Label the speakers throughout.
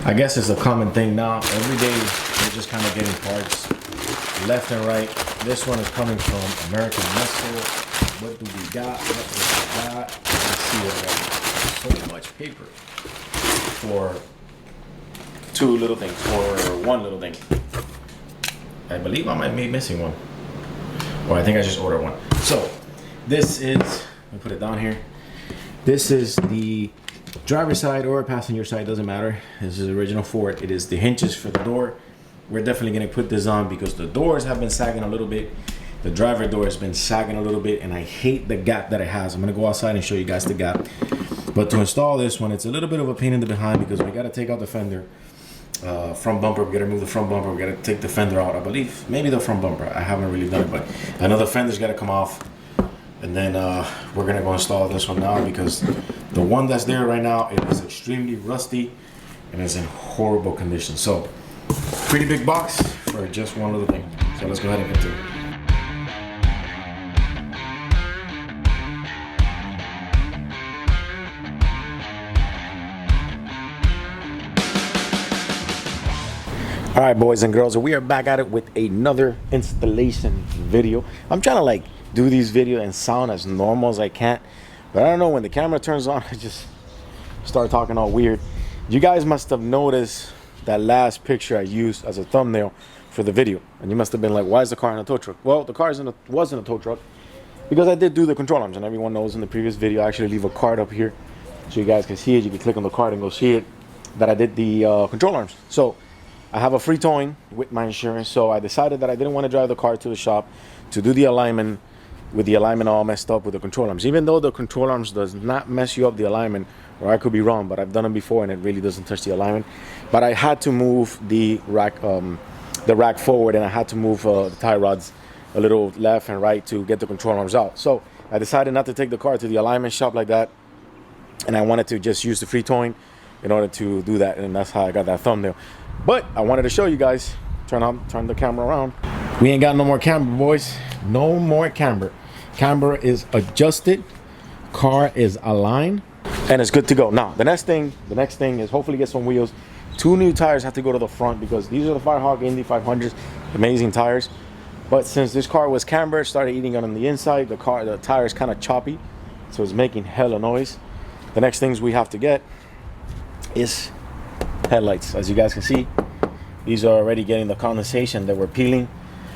Speaker 1: I guess it's a common thing now. Every day we're just kind of getting parts left and right. This one is coming from American Muscle. What do we got? What do we got? Let's see already. So much paper for two little things, or one little thing. I believe I might be missing one. Or I think I just ordered one. So this is, let me put it down here. This is the driver's side or passenger side, doesn't matter. This is original Ford. It is the hinges for the door. We're definitely gonna put this on because the doors have been sagging a little bit. The driver door has been sagging a little bit, and I hate the gap that it has. I'm gonna go outside and show you guys the gap. But to install this one, it's a little bit of a pain in the behind because we gotta take out the fender. Front bumper, we gotta remove the front bumper, we gotta take the fender out, I believe. Maybe the front bumper, I haven't really done it, but I know the fender's gotta come off. And then we're gonna go install this one now because the one that's there right now, it is extremely rusty and is in horrible condition. So, pretty big box for just one little thing. So let's go ahead and continue. All right, boys and girls, we are back at it with another installation video. I'm trying to like do these videos and sound as normal as I can, but I don't know, when the camera turns on, I just start talking all weird. You guys must have noticed that last picture I used as a thumbnail for the video, and you must have been like, why is the car in a tow truck? Well, the car was in a tow truck because I did do the control arms, and everyone knows in the previous video I actually leave a card up here so you guys can see it. You can click on the card and go see it that I did the control arms. So I have a free towing with my insurance, so I decided that I didn't want to drive the car to the shop to do the alignment with the alignment all messed up with the control arms. Even though the control arms does not mess you up the alignment, or I could be wrong, but I've done them before and it really doesn't touch the alignment. But I had to move the rack forward, and I had to move the tie rods a little left and right to get the control arms out. So I decided not to take the car to the alignment shop like that, and I wanted to just use the free towing in order to do that, and that's how I got that thumbnail. But I wanted to show you guys. Turn the camera around. We ain't got no more camber, boys. No more camber. Camber is adjusted. Car is aligned, and it's good to go. Now, the next thing is hopefully get some wheels. 2 new tires have to go to the front because these are the Firehawk Indy 500s, amazing tires. But since this car was camber, started eating on the inside. The tire is kind of choppy, so it's making hella noise. The next things we have to get is headlights. As you guys can see, these are already getting the condensation that we're peeling,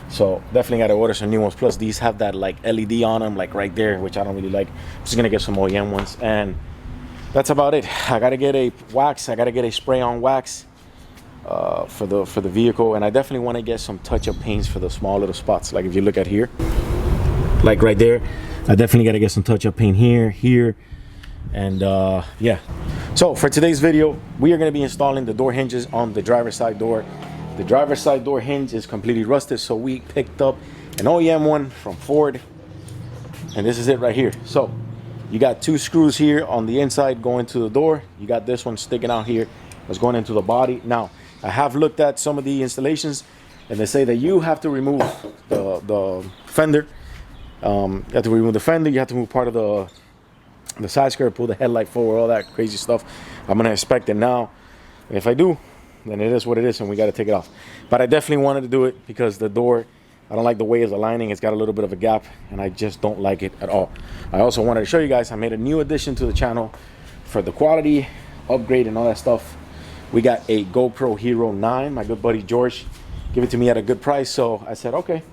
Speaker 1: so definitely got to order some new ones. Plus these have that like LED on them, like right there, which I don't really like. I'm just gonna get some OEM ones, and that's about it. I gotta get a wax. I gotta get a spray on wax for the vehicle, and I definitely want to get some touch-up paints for the small little spots. Like if you look at here, like right there, I definitely got to get some touch-up paint here, and yeah. So for today's video, we are going to be installing the door hinges on the driver's side door. The driver's side door hinge is completely rusted, so we picked up an OEM one from Ford, and this is it right here. So you got 2 screws here on the inside going to the door. You got this one sticking out here that's going into the body. Now, I have looked at some of the installations, and they say that you have to remove the fender. You have to remove the fender. You have to move part of the side skirt, pull the headlight forward, all that crazy stuff. I'm gonna inspect it now, and if I do, then it is what it is, and we got to take it off. But I definitely wanted to do it because the door, I don't like the way it's aligning. It's got a little bit of a gap, and I just don't like it at all. I also wanted to show you guys I made a new addition to the channel for the quality upgrade and all that stuff. We got a GoPro Hero 9. My good buddy George gave it to me at a good price, so I said okay,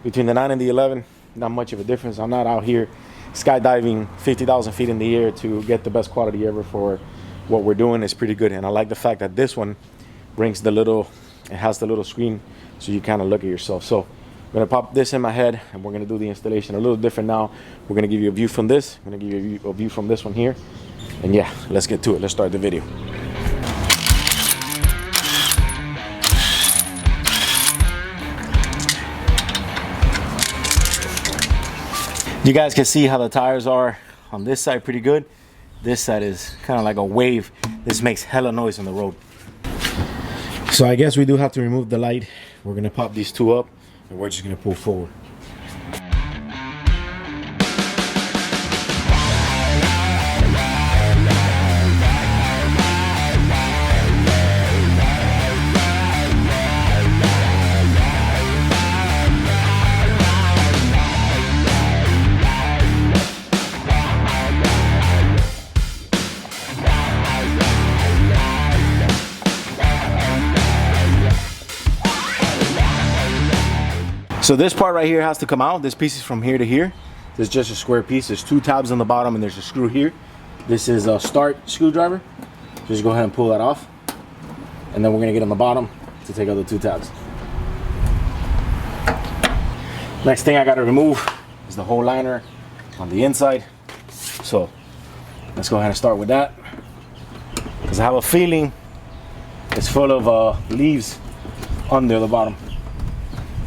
Speaker 1: between the 9 and the 11, not much of a difference. I'm not out here skydiving 50,000 feet in the air to get the best quality ever for what we're doing. Is pretty good, and I like the fact that this one brings it has the little screen so you kind of look at yourself. So I'm gonna pop this in my head, and we're gonna do the installation a little different now. We're gonna give you a view from this. I'm gonna give you a view from this one here, and yeah, let's get to it. Let's start the video. You guys can see how the tires are on this side pretty good. This side is kind of like a wave. This makes hella noise on the road. So I guess we do have to remove the light. We're gonna pop these 2 up, and we're just gonna pull forward. So this part right here has to come out. This piece is from here to here. This is just a square piece. There's 2 tabs on the bottom and there's a screw here. This is a start screwdriver. Just go ahead and pull that off. And then we're gonna get on the bottom to take out the 2 tabs. Next thing I gotta remove is the whole liner on the inside. So let's go ahead and start with that. Because I have a feeling it's full of leaves under the bottom.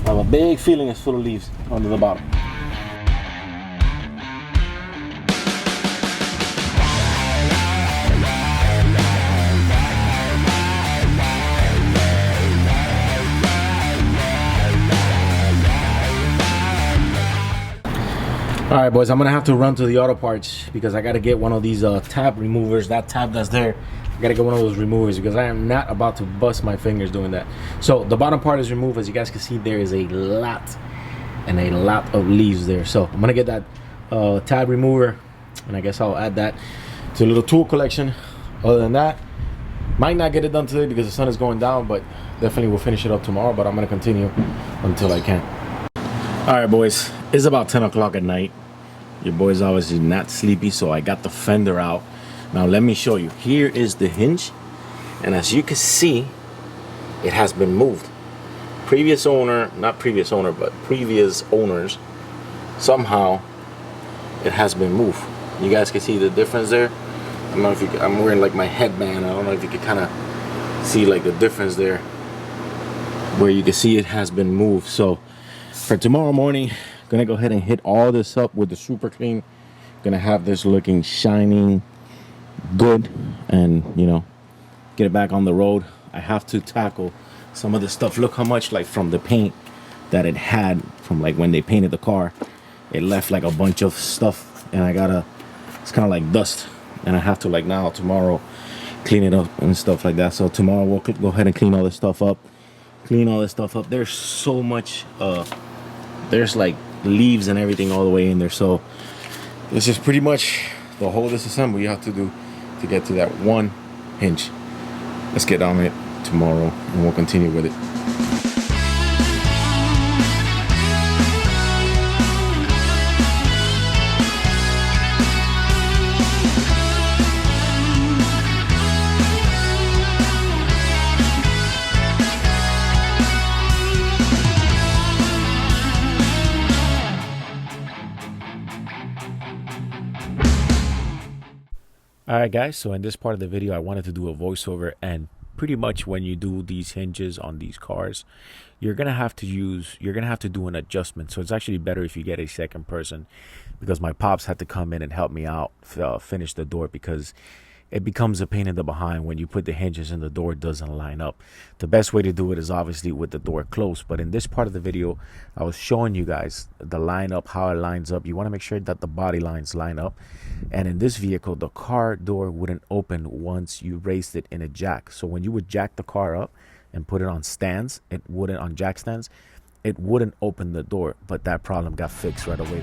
Speaker 1: I have a big feeling it's full of leaves under the bottom. All right, boys, I'm gonna have to run to the auto parts because I gotta get one of these tab removers. That tab that's there, I gotta get one of those removers because I am not about to bust my fingers doing that. So the bottom part is removed. As you guys can see, there is a lot of leaves there. So I'm gonna get that tab remover, and I guess I'll add that to a little tool collection. Other than that, might not get it done today because the sun is going down, but definitely we'll finish it up tomorrow. But I'm gonna continue until I can. All right, boys, it's about 10 o'clock at night. Your boy's obviously not sleepy, so I got the fender out. Now let me show you. Here is the hinge, and as you can see, it has been moved. Previous owner, not previous owner, but previous owners, somehow it has been moved. You guys can see the difference there. I don't know if you can, I'm wearing like my headband. I don't know if you can kind of see like the difference there, where you can see it has been moved. So for tomorrow morning, gonna go ahead and hit all this up with the super clean. Gonna have this looking shining good, and you know, get it back on the road. I have to tackle some of the stuff. Look how much, like, from the paint that it had from like when they painted the car, it left like a bunch of stuff, and I gotta, it's kind of like dust, and I have to, like, now tomorrow clean it up and stuff like that. So tomorrow we'll go ahead and clean all this stuff up. There's so much there's like leaves and everything all the way in there. So this is pretty much the whole disassembly you have to do to get to that one hinge. Let's get on it tomorrow and we'll continue with it. Alright guys, so in this part of the video I wanted to do a voiceover, and pretty much when you do these hinges on these cars, you're gonna have to do an adjustment. So it's actually better if you get a second person, because my pops had to come in and help me out finish the door, because it becomes a pain in the behind when you put the hinges and the door doesn't line up. The best way to do it is obviously with the door closed, but in this part of the video I was showing you guys the lineup, how it lines up. You want to make sure that the body lines line up, and in this vehicle the car door wouldn't open once you raised it in a jack. So when you would jack the car up and put it on stands, it wouldn't, on jack stands, it wouldn't open the door, but that problem got fixed right away.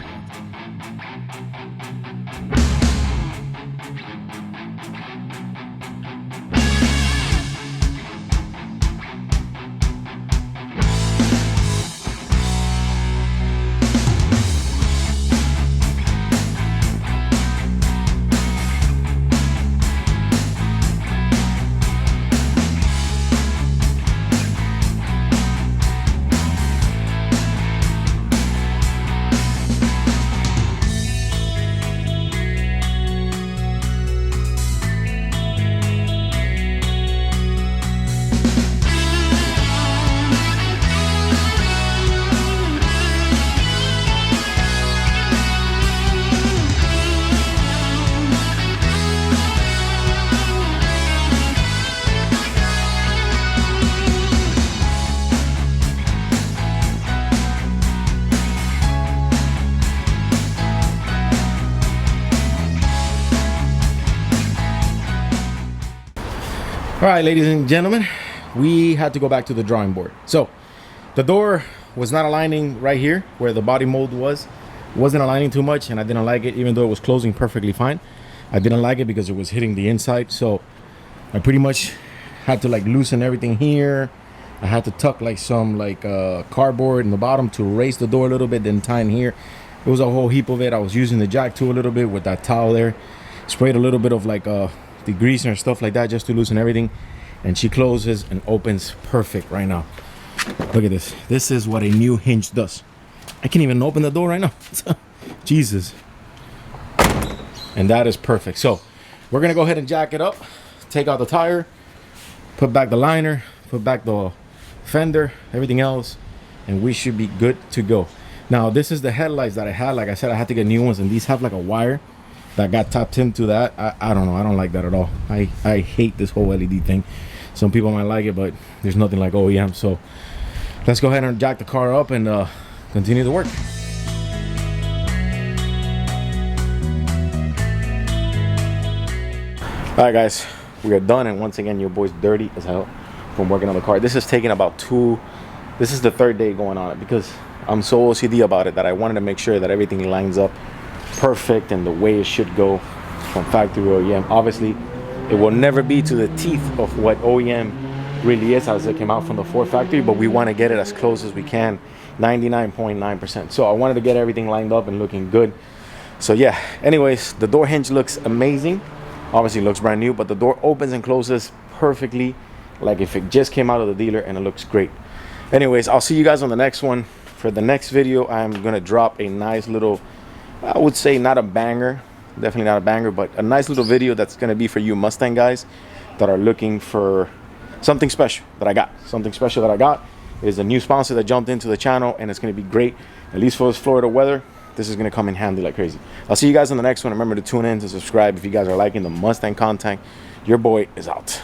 Speaker 1: All right, ladies and gentlemen, we had to go back to the drawing board. So the door was not aligning right here where the body mold was. It wasn't aligning too much, and I didn't like it, even though it was closing perfectly fine. I didn't like it because it was hitting the inside. So I pretty much had to like loosen everything here I had to tuck like some cardboard in the bottom to raise the door a little bit, then tie in here. It was a whole heap of it. I was using the jack tool a little bit with that towel there. Sprayed a little bit of degreaser and stuff like that just to loosen everything. And she closes and opens perfect right now. Look at this. This is what a new hinge does. I can't even open the door right now. Jesus. And that is perfect. So we're gonna go ahead and jack it up, take out the tire, put back the liner, put back the fender, everything else, and we should be good to go. Now this is the headlights that I had. Like I said, I had to get new ones, and these have like a wire that got tapped into that. I don't know, I don't like that at all. I hate this whole LED thing. Some people might like it, but there's nothing like OEM. So let's go ahead and jack the car up and continue the work. All right guys, we are done, and once again your boy's dirty as hell from working on the car. This is taking about this is the third day going on it, because I'm so OCD about it that I wanted to make sure that everything lines up perfect and the way it should go from factory OEM. Obviously it will never be to the teeth of what OEM really is as it came out from the Ford factory, but we want to get it as close as we can, 99.9%. So I wanted to get everything lined up and looking good. So yeah, anyways, the door hinge looks amazing. Obviously it looks brand new, but the door opens and closes perfectly like if it just came out of the dealer, and it looks great. Anyways, I'll see you guys on the next one. For the next video, I'm gonna drop a nice little, I would say not a banger, definitely not a banger, but a nice little video that's gonna be for you Mustang guys that are looking for something special that I got. Something special that I got is a new sponsor that jumped into the channel, and it's gonna be great, at least for this Florida weather. This is gonna come in handy like crazy. I'll see you guys on the next one. Remember to tune in, to subscribe if you guys are liking the Mustang content. Your boy is out.